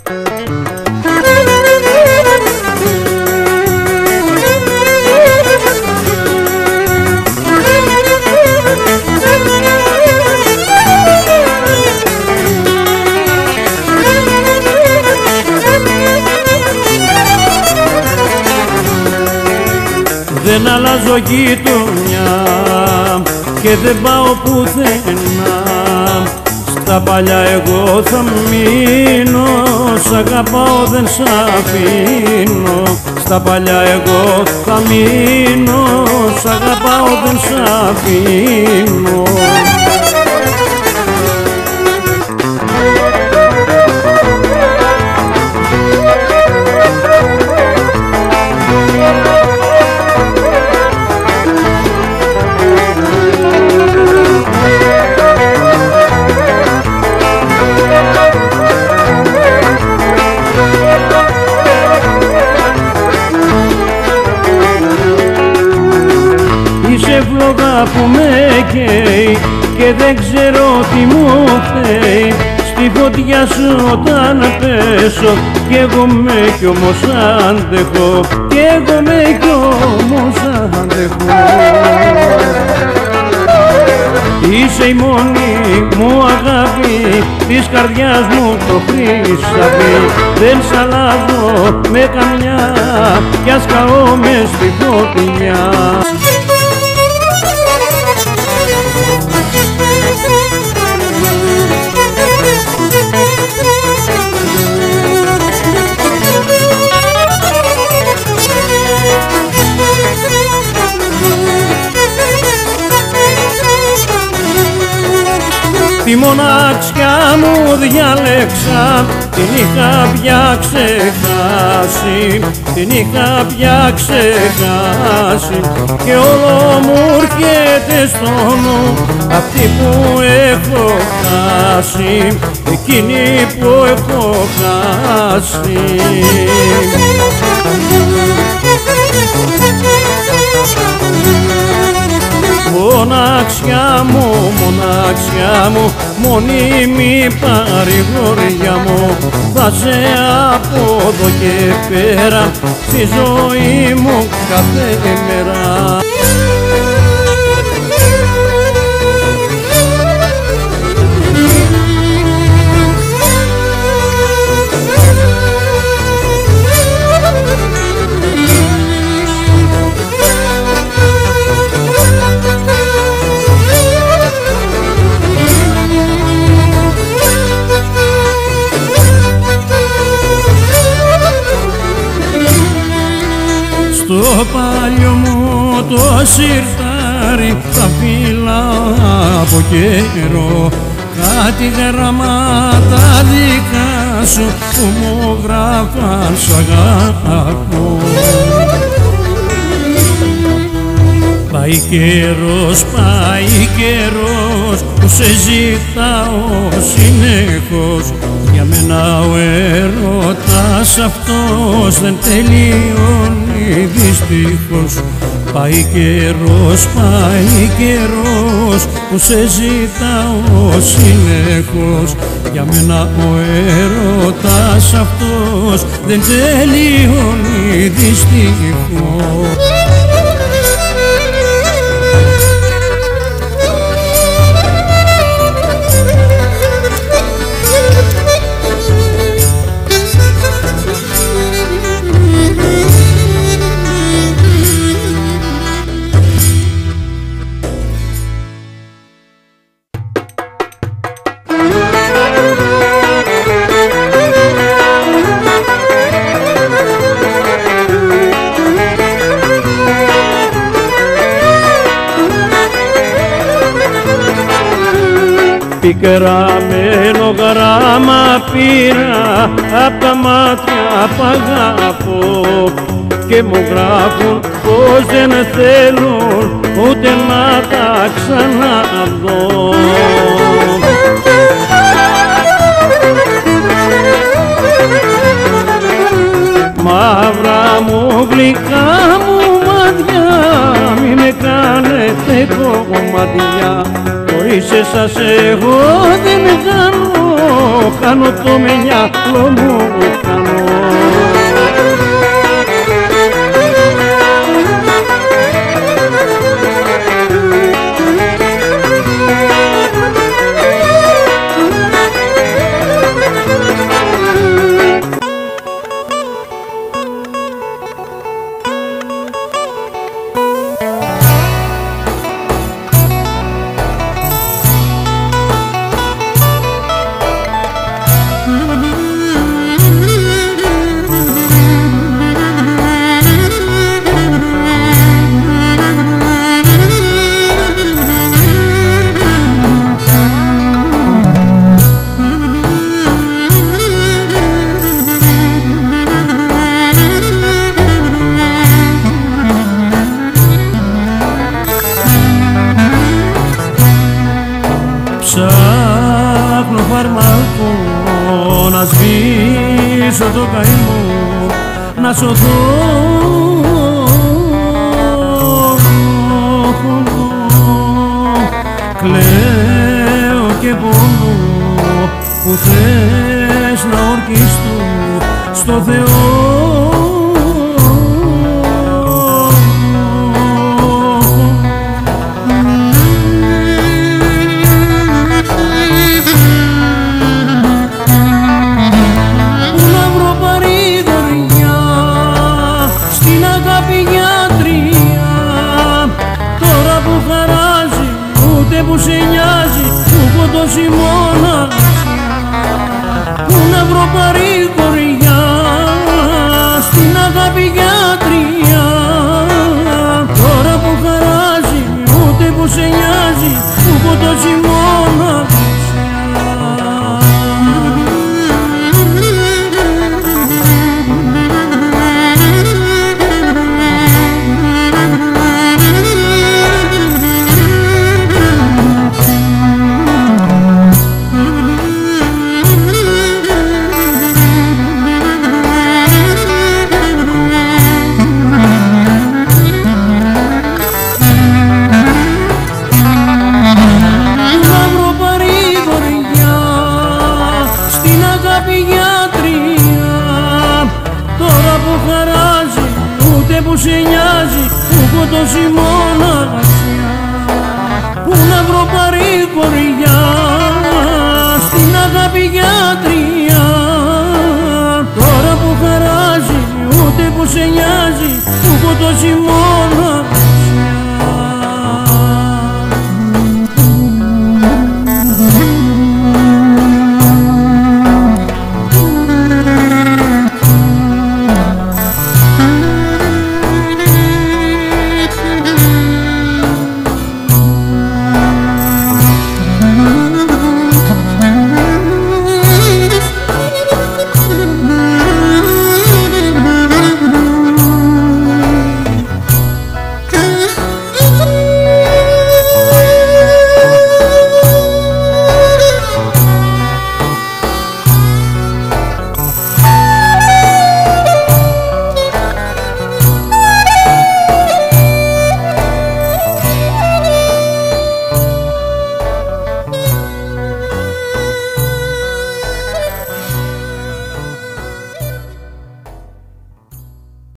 Δεν αλλάζω γειτονιά και δεν πάω πουθενά. Στα παλιά εγώ θα μείνω, σ' αγαπάω δεν σ' αφήνω. Στα παλιά εγώ θα μείνω, σ' αγαπάω δεν σ' αφήνω. Που με καίει και δεν ξέρω τι μου φταίει. Στη φωτιά σου όταν πέσω κι εγώ με κι όμως αντέχω, κι εγώ με κι όμως αντέχω. Είσαι η μόνη μου αγάπη, της καρδιάς μου το χρυσαφί. Δεν σ' αλλάζω με καμιά κι ας καώ μες στη φωτιά. Τη μοναξιά μου διάλεξα, την είχα πια ξεχάσει, την είχα πια ξεχάσει και όλο μου έρχεται στο νου αυτή που έχω χάσει, εκείνη που έχω χάσει. Μοναξιά μου, μόνιμη παρηγοριά μου, θα σε από εδώ και πέρα στη ζωή μου κάθε μέρα. Στο παλιό μου το σιρτάρι θα φύλαω από καιρό, κάτι γραμμάτα δικά σου που μου γράφαν σ' αγαπώ. Πάει καιρός που σε ζητάω συνεχώς, για μένα ο έρωτας αυτός δεν τελειώνει δυστυχώς. Πάει καιρός που σε ζητάω συνεχώς, για μένα ο έρωτας αυτός δεν τελειώνει δυστυχώς. Πικραμένο γράμμα πήρα απ' τα μάτια που αγαπώ και μου γράφουν πως δεν θέλουν ούτε να τα ξαναδώ. Μαύρα μου γλυκά μου μάτια, μη με κάνετε κομμάτια, το χωρίς εσάς εγώ δεν κάνω το μυαλό μου κάνω. Ψάχνω φάρμακο να σβήσω το καημό, να σωθώ. Κλαίω και πονώ που θες να ορκιστώ στο Θεό. Που σε νοιάζει, που έχω τόση μοναξιά, πού να βρω παρηγοριά στην αγάπη γιατρία. Τώρα που χαράζει, ούτε που σε νοιάζει, που έχω τόση μοναξιά. Που σε νοιάζει, που έχω τόση μοναξιά, πού να βρω παρηγοριά στην αγάπη γιατρία. Τώρα που χαράζει, ούτε που σε νοιάζει, που έχω τόση μοναξιά.